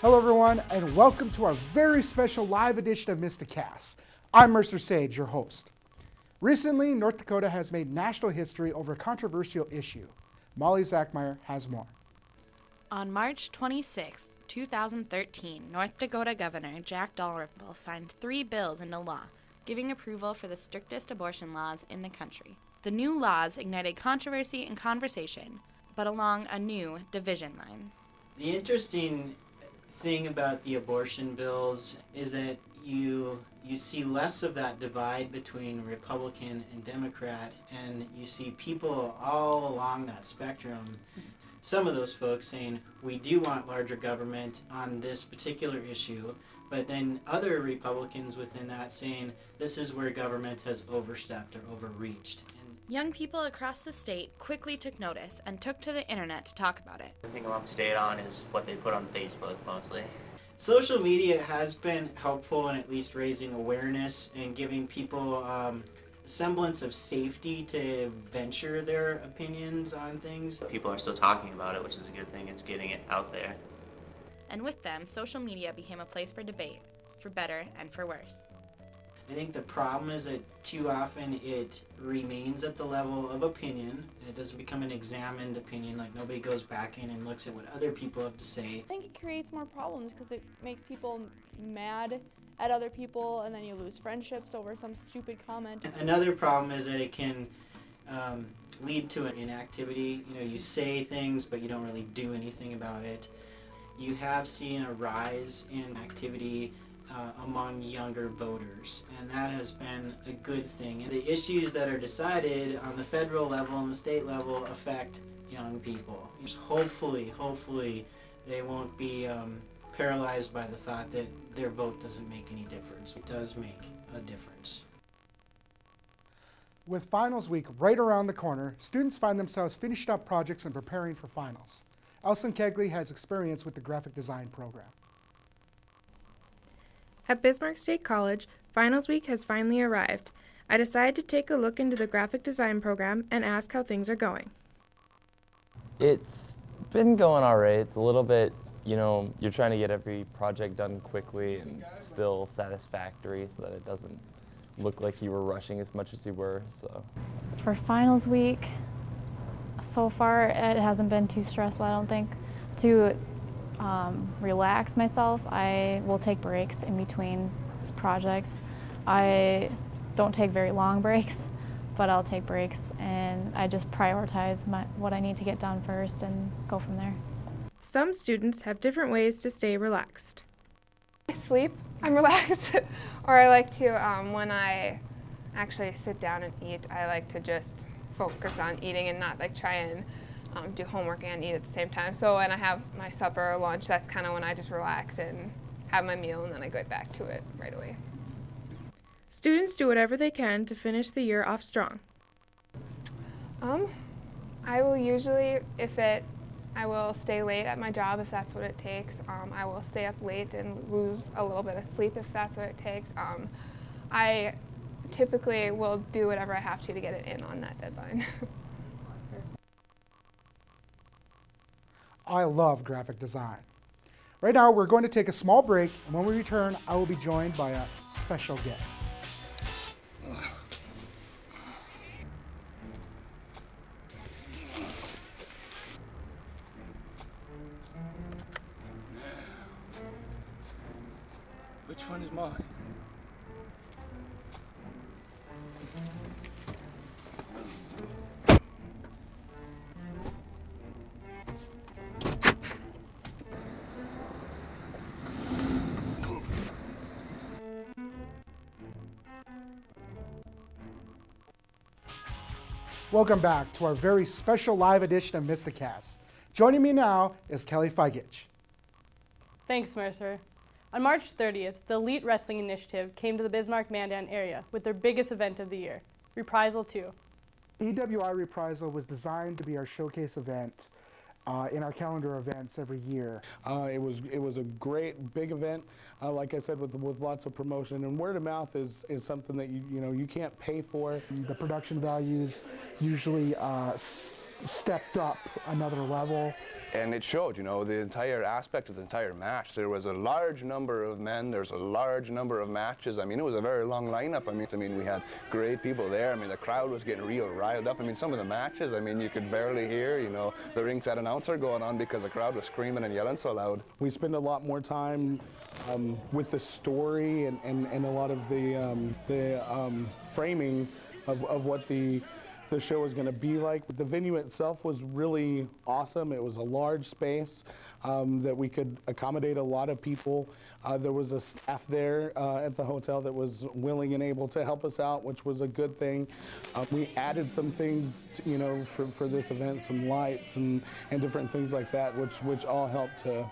Hello everyone, and welcome to our very special live edition of MystiCast. I'm Mercer Sage, your host. Recently, North Dakota has made national history over a controversial issue. Molly Zachmeyer has more. On March 26, 2013, North Dakota Governor Jack Dalrymple signed 3 bills into law, giving approval for the strictest abortion laws in the country. The new laws ignited controversy and conversation, but along a new division line. The interesting thing about the abortion bills is that you see less of that divide between Republican and Democrat, and you see people all along that spectrum. Some of those folks saying, we do want larger government on this particular issue, but then other Republicans within that saying, this is where government has overstepped or overreached. Young people across the state quickly took notice and took to the internet to talk about it. The thing I'm up to date on is what they put on Facebook mostly. Social media has been helpful in at least raising awareness and giving people a semblance of safety to venture their opinions on things. People are still talking about it, which is a good thing. It's getting it out there. And with them, social media became a place for debate, for better and for worse. I think the problem is that too often it remains at the level of opinion. It doesn't become an examined opinion, like nobody goes back in and looks at what other people have to say. I think it creates more problems because it makes people mad at other people, and then you lose friendships over some stupid comment. Another problem is that it can lead to an inactivity. You know, you say things, but you don't really do anything about it. You have seen a rise in activity among younger voters, and that has been a good thing. And the issues that are decided on the federal level and the state level affect young people. Hopefully they won't be paralyzed by the thought that their vote doesn't make any difference. It does make a difference. With finals week right around the corner, students find themselves finishing up projects and preparing for finals. Elson Kegley has experience with the graphic design program. At Bismarck State College, finals week has finally arrived. I decided to take a look into the graphic design program and ask how things are going. It's been going all right. It's a little bit, you're trying to get every project done quickly and still satisfactory so that it doesn't look like you were rushing as much as you were. So, for finals week, so far it hasn't been too stressful, I don't think. To relax myself, I will take breaks in between projects. I don't take very long breaks, but I'll take breaks, and I just prioritize what I need to get done first and go from there. Some students have different ways to stay relaxed. I sleep, I'm relaxed, or I like to, when I actually sit down and eat, I like to just focus on eating and not try and do homework and eat at the same time. So when I have my supper or lunch, that's kind of when I just relax and have my meal, and then I go back to it right away. Students do whatever they can to finish the year off strong. I will usually, I will stay late at my job if that's what it takes. I will stay up late and lose a little bit of sleep if that's what it takes. I typically will do whatever I have to get it in on that deadline. I love graphic design. Right now, we're going to take a small break, and when we return, I will be joined by a special guest. Which one is mine? Welcome back to our very special live edition of MystiCast. Joining me now is Kelly Feigich. Thanks, Mercer. On March 30th, the Elite Wrestling Initiative came to the Bismarck-Mandan area with their biggest event of the year, Reprisal 2. EWI Reprisal was designed to be our showcase event in our calendar events every year. It was a great big event, like I said, with lots of promotion, and word of mouth is something that you can't pay for. The production values usually stepped up another level. And it showed, you know, the entire aspect of the entire match. There was a large number of men, there's a large number of matches. I mean, it was a very long lineup. I mean, we had great people there. I mean, the crowd was getting real riled up. I mean, some of the matches, I mean, you could barely hear, you know, the ringside announcer going on because the crowd was screaming and yelling so loud. We spend a lot more time with the story and a lot of the framing of what the show is going to be like. The venue itself was really awesome. It was a large space that we could accommodate a lot of people. There was a staff there at the hotel that was willing and able to help us out, which was a good thing. We added some things, you know, for this event, some lights and different things like that, which all helped to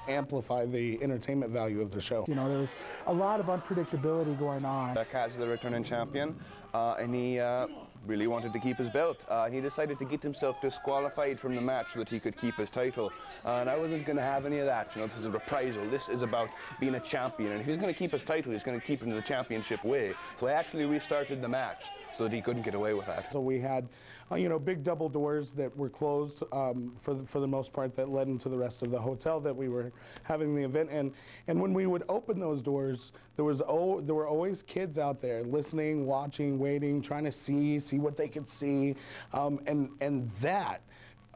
amplify the entertainment value of the show. You know, there was a lot of unpredictability going on. Kaz is the returning champion, and he really wanted to keep his belt. He decided to get himself disqualified from the match so that he could keep his title. And I wasn't going to have any of that. You know, this is a reprisal. This is about being a champion. And if he's going to keep his title, he's going to keep it in the championship way. So I actually restarted the match so that he couldn't get away with that. So we had, you know, big double doors that were closed for the most part that led into the rest of the hotel that we were having the event in. And when we would open those doors, there were always kids out there listening, watching, waiting, trying to see what they could see, and that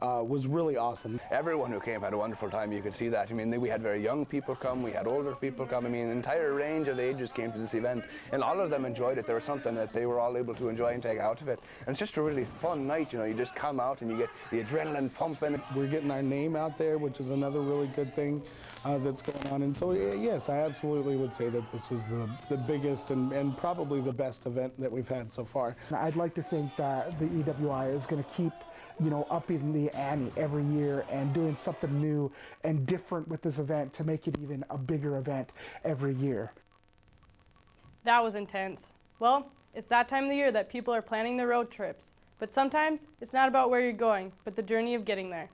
was really awesome. Everyone who came had a wonderful time. You could see that. I mean, we had very young people come, we had older people come. I mean, an entire range of ages came to this event, and all of them enjoyed it. There was something that they were all able to enjoy and take out of it. And it's just a really fun night, you know. You just come out and you get the adrenaline pumping. We're getting our name out there, which is another really good thing that's going on. And so, yes, I absolutely would say that this was the biggest and probably the best event that we've had so far. I'd like to think that the EWI is going to keep, you know, upping the ante every year and doing something new and different with this event to make it even a bigger event every year. That was intense. Well, it's that time of the year that people are planning their road trips. But sometimes it's not about where you're going, but the journey of getting there.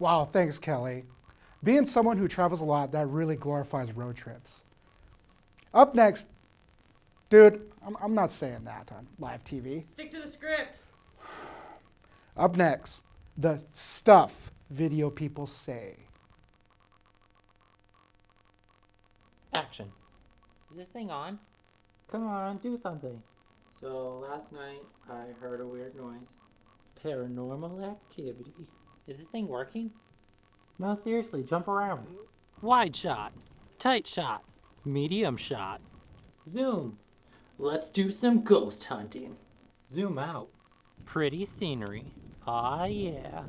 Wow, thanks, Kelly. Being someone who travels a lot, that really glorifies road trips. Up next, dude, I'm not saying that on live TV. Stick to the script. Up next, the stuff video people say. Action. Is this thing on? Come on, do something. So last night I heard a weird noise. Paranormal activity. Is this thing working? No, seriously, jump around. Wide shot, tight shot, medium shot. Zoom. Let's do some ghost hunting. Zoom out. Pretty scenery. Aw, yeah.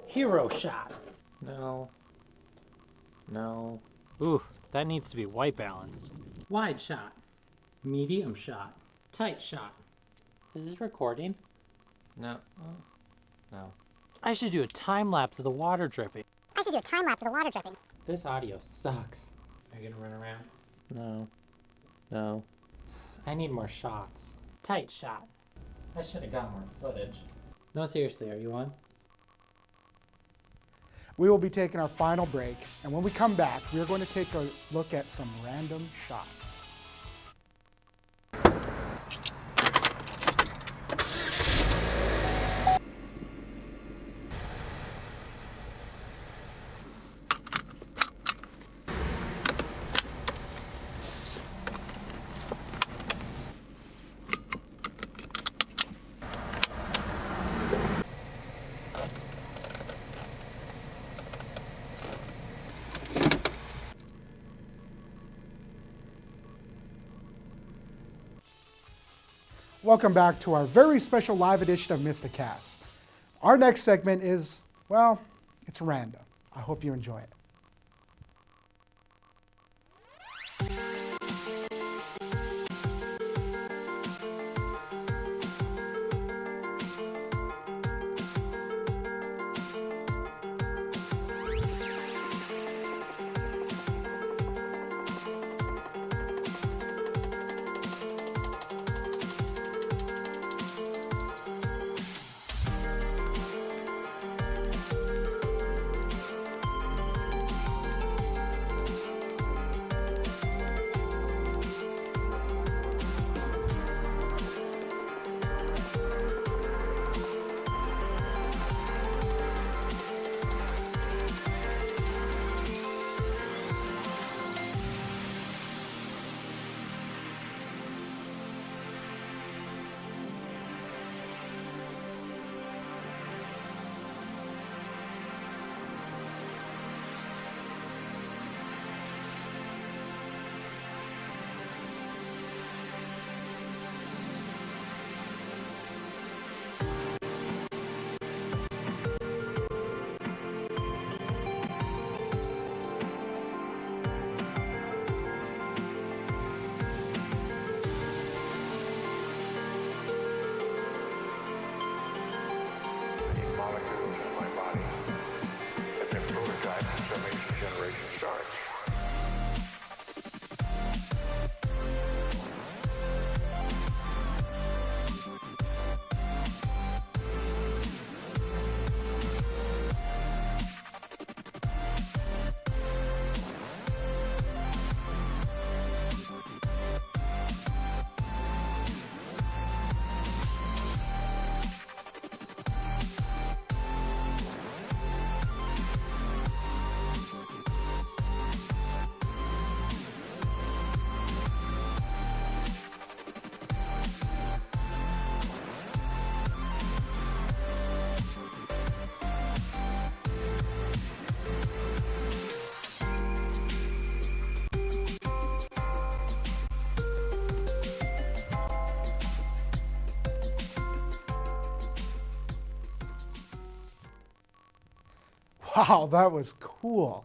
Hero shot. No. No. Ooh, that needs to be white balanced. Wide shot. Medium shot. Tight shot. Is this recording? No. No. I should do a time lapse of the water dripping. This audio sucks. Are you gonna run around? No. No. I need more shots. Tight shot. I should have got more footage. No, seriously, are you on? We will be taking our final break, and when we come back, we are going to take a look at some random shots. Welcome back to our very special live edition of MystiCast. Our next segment is, well, it's random. I hope you enjoy it. Wow, that was cool.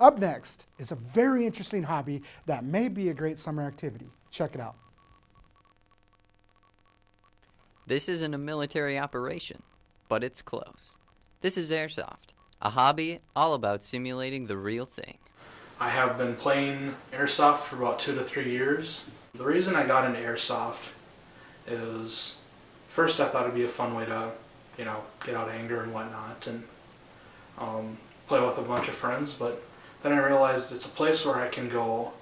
Up next is a very interesting hobby that may be a great summer activity. Check it out. This isn't a military operation, but it's close. This is airsoft, a hobby all about simulating the real thing. I have been playing airsoft for about 2 to 3 years. The reason I got into airsoft is, first I thought it'd be a fun way to, get out anger and whatnot, and play with a bunch of friends, but then I realized it's a place where I can go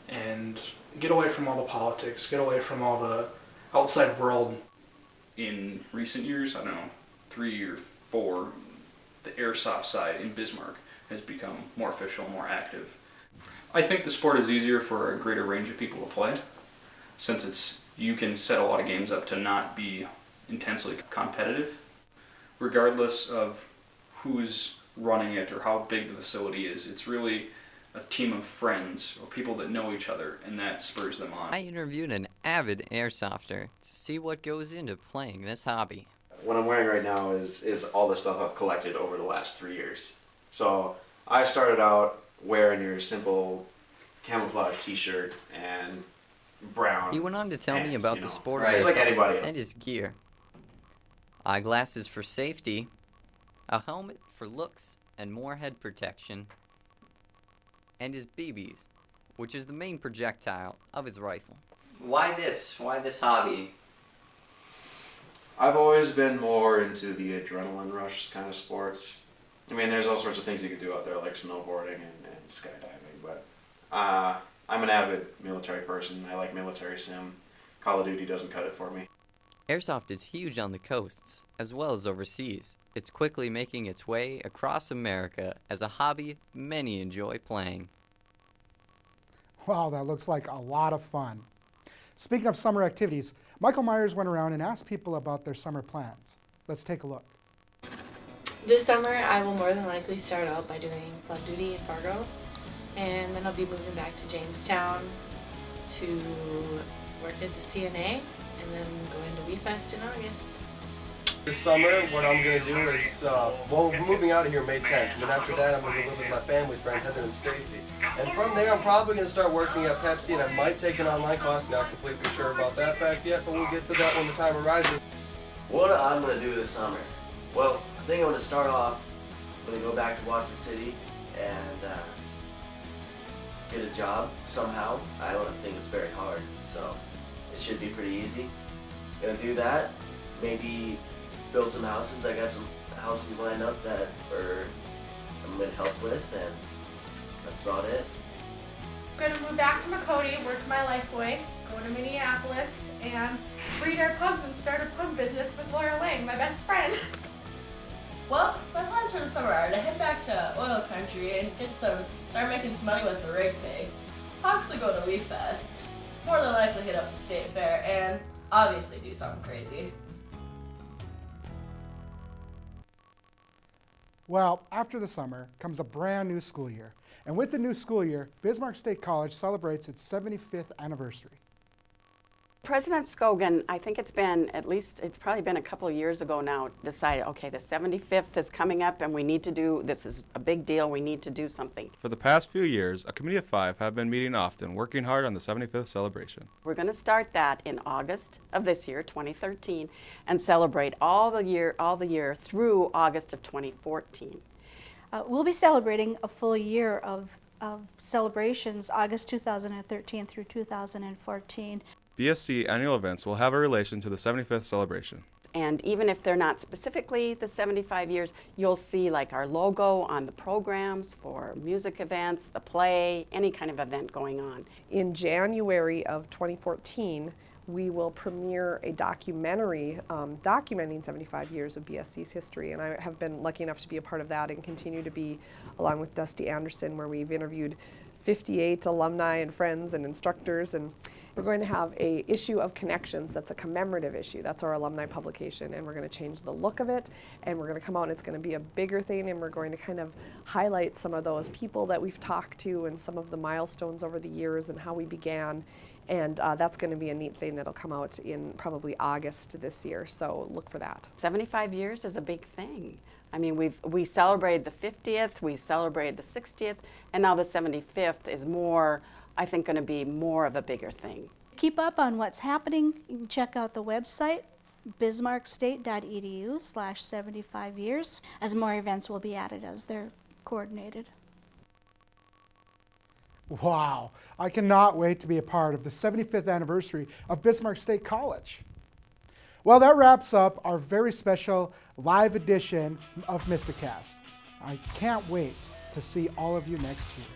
and get away from all the politics, get away from all the outside world. In recent years, I don't know, 3 or 4, the airsoft side in Bismarck has become more official, more active. I think the sport is easier for a greater range of people to play, since you can set a lot of games up to not be intensely competitive, regardless of who's running it or how big the facility is. It's really a team of friends or people that know each other, and that spurs them on. I interviewed an avid airsofter to see what goes into playing this hobby. What I'm wearing right now is all the stuff I've collected over the last 3 years. So I started out wearing your simple camouflage t-shirt and brown He went on to tell me pants, about you the know. sport Right, of it's like airsoft anybody else. and his gear. Eyeglasses for safety, a helmet for looks and more head protection, and his BBs, which is the main projectile of his rifle. Why this? Why this hobby? I've always been more into the adrenaline rush kind of sports. I mean, there's all sorts of things you could do out there, like snowboarding and skydiving, but I'm an avid military person. I like military sim. Call of Duty doesn't cut it for me. Airsoft is huge on the coasts, as well as overseas. It's quickly making its way across America as a hobby many enjoy playing. Wow, that looks like a lot of fun. Speaking of summer activities, Michael Myers went around and asked people about their summer plans. Let's take a look. This summer, I will more than likely start out by doing club duty in Fargo, and then I'll be moving back to Jamestown to work as a CNA, and then go into WeFest in August. This summer, what I'm going to do is, well, we're moving out of here May 10th, and then after that I'm going to live with my family friend Heather and Stacy. And from there I'm probably going to start working at Pepsi, and I might take an online class, not completely sure about that fact yet, but we'll get to that when the time arises. What I'm going to do this summer? Well, I think I'm going to start off, I'm going to go back to Washington City and get a job somehow. I don't think it's very hard, so it should be pretty easy. Going to do that, maybe build some houses. I got some houses lined up that I'm going to help with, and that's about it. I'm gonna move back to Makoti, work my lifeway, go to Minneapolis, and breed our pugs and start a pug business with Laura Lang, my best friend. Well, my plans for the summer are to head back to oil country and start making some money with the rig pigs. Possibly go to WeFest. More than likely hit up the state fair and obviously do something crazy. Well, after the summer comes a brand new school year. And with the new school year, Bismarck State College celebrates its 75th anniversary. President Scogan, I think it's probably been a couple of years ago now, decided, okay, the 75th is coming up and this is a big deal, we need to do something. For the past few years, a committee of 5 have been meeting often, working hard on the 75th celebration. We're going to start that in August of this year, 2013, and celebrate all the year through August of 2014. We'll be celebrating a full year of celebrations, August 2013 through 2014. BSC annual events will have a relation to the 75th celebration. And even if they're not specifically the 75 years, you'll see like our logo on the programs for music events, the play, any kind of event going on. In January of 2014, we will premiere a documentary documenting 75 years of BSC's history, and I have been lucky enough to be a part of that and continue to be, along with Dusty Anderson, where we've interviewed 58 alumni and friends and instructors, and we're going to have a issue of Connections that's a commemorative issue. That's our alumni publication, and we're going to change the look of it, and we're going to come out and it's going to be a bigger thing, and we're going to kind of highlight some of those people that we've talked to and some of the milestones over the years and how we began. And that's going to be a neat thing that'll come out in probably August this year, so look for that. 75 years is a big thing. I mean, we celebrated the 50th, we celebrated the 60th, and now the 75th is more, I think, going to be more of a bigger thing. Keep up on what's happening. You can check out the website, bismarckstate.edu/75 years, as more events will be added as they're coordinated. Wow, I cannot wait to be a part of the 75th anniversary of Bismarck State College. Well, that wraps up our very special live edition of MystiCast. I can't wait to see all of you next year.